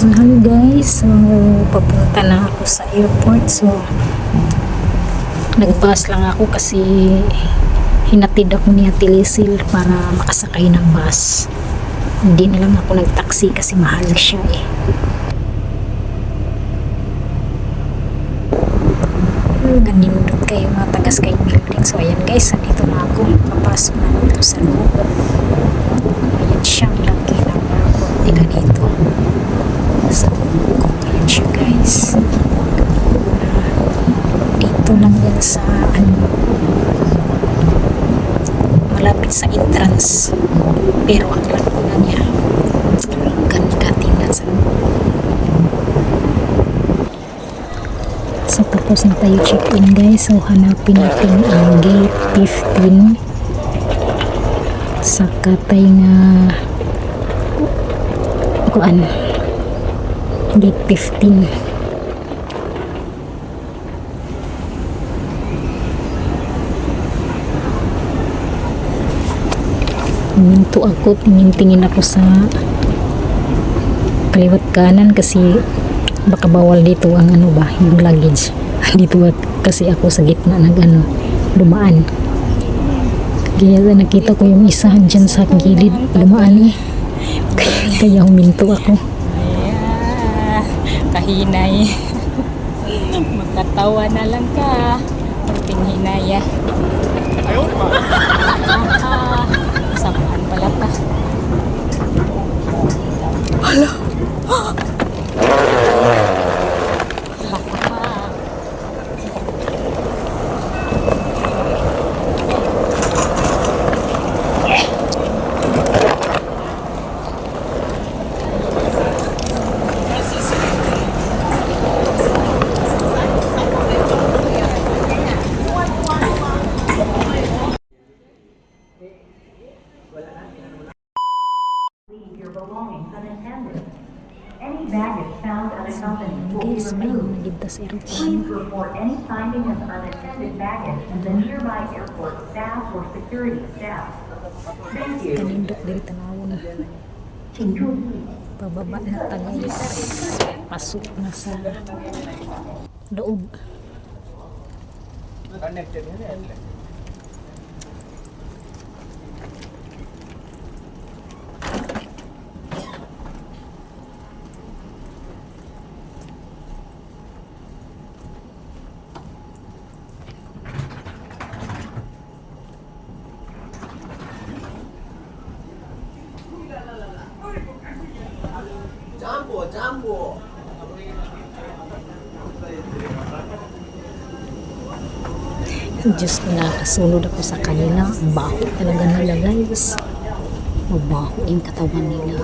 So hello guys, so papunta na ako sa airport. So nag-bus lang ako kasi hinatid ako ni Ate Lisil para makasakay ng bus. Hindi na lang ako nag-taxi kasi mahal siya eh. Ganindot kayo mga tagas kay building. So ayan guys, dito na ako. Papasok na dito sa loob. Ayan siyang laki ng airport nila dito. So ayan siya guys. Dito lang yan sa malapit sa entrance. Pero ang laki na niya. Ang ganda tingnan sa loob. So tapos na tayo check-in guys. So hanapin natin ang gate 15. Saka tayo nga gate 15. Minto ako, tingin-tingin ako sa kaliwat kanan kasi baka bawal dito ang yung luggage dito kasi ako sa gitna dumaan. Kaya nakita ko yung isa dyan sa gilid dumaan eh. Kaya huminto ako. Kahinay. Magkatawa na lang ka. Pagpinghinaya. Masapaan pala ka. Hala. Your belongings unattended. Any baggage found unaccompanied will be removed. Please report any finding of unattended baggage to the nearby airport staff or security staff. Thank you. Kanindot diri tanawon. Pababa na ta guys. Pasok na sa loob. Jambo. Diyos ko, nakasunod ako sa kanila. Ang baho talaga nila guys. Mabaho yung katawan nila.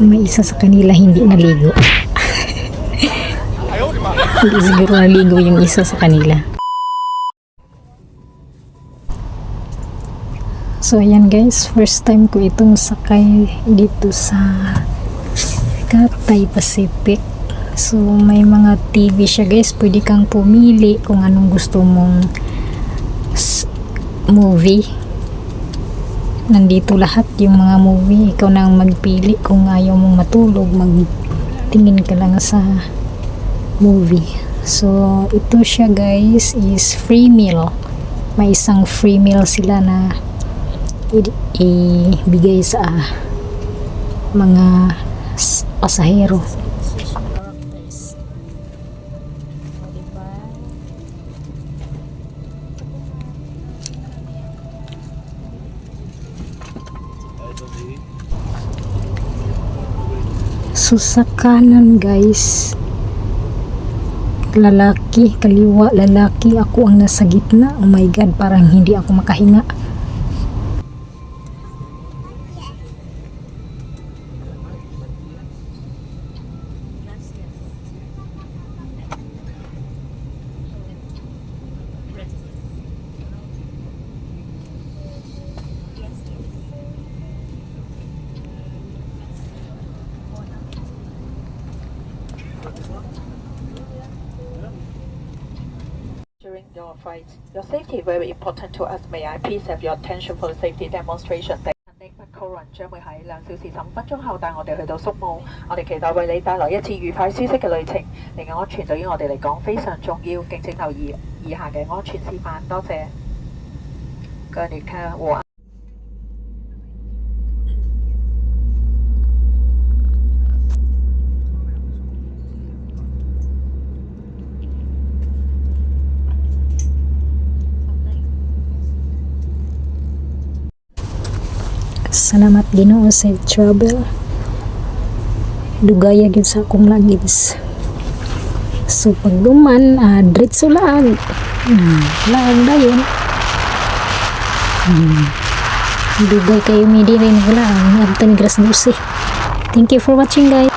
May isa sa kanila hindi naligo. Hindi siguro naligo yung isa sa kanila. So ayan guys, first time ko itong sakay dito sa Cathay Pacific. So may mga TV siya guys, pwede kang pumili kung anong gusto mong movie. Nandito lahat yung mga movie, ikaw nang magpili. Kung ayaw mong matulog, magtingin ka lang sa movie. So ito siya guys is free meal. May isang free meal sila na ibigay sa mga pasahero. So sa kanan guys, lalaki, kaliwa lalaki, ako ang nasa gitna. Oh my god, parang hindi ako makahinga. During your flight, your safety is very important to us. May I please have your attention for the safety demonstration? Corin 將會喺2小時15分鐘後帶我哋去到宿務，我哋期待為你帶來一次愉快舒適嘅旅程。你嘅安全對於我哋嚟講非常重要，敬請留意以下嘅安全示範，多謝。各位旅客，我。Salamat Ginoo sa travel. Dugaya gyud sa akong luggage. So pagduman, diretso lang. Lang dayon. Dugay kayo mi diri na lang. Abtan gras 12. Thank you for watching guys.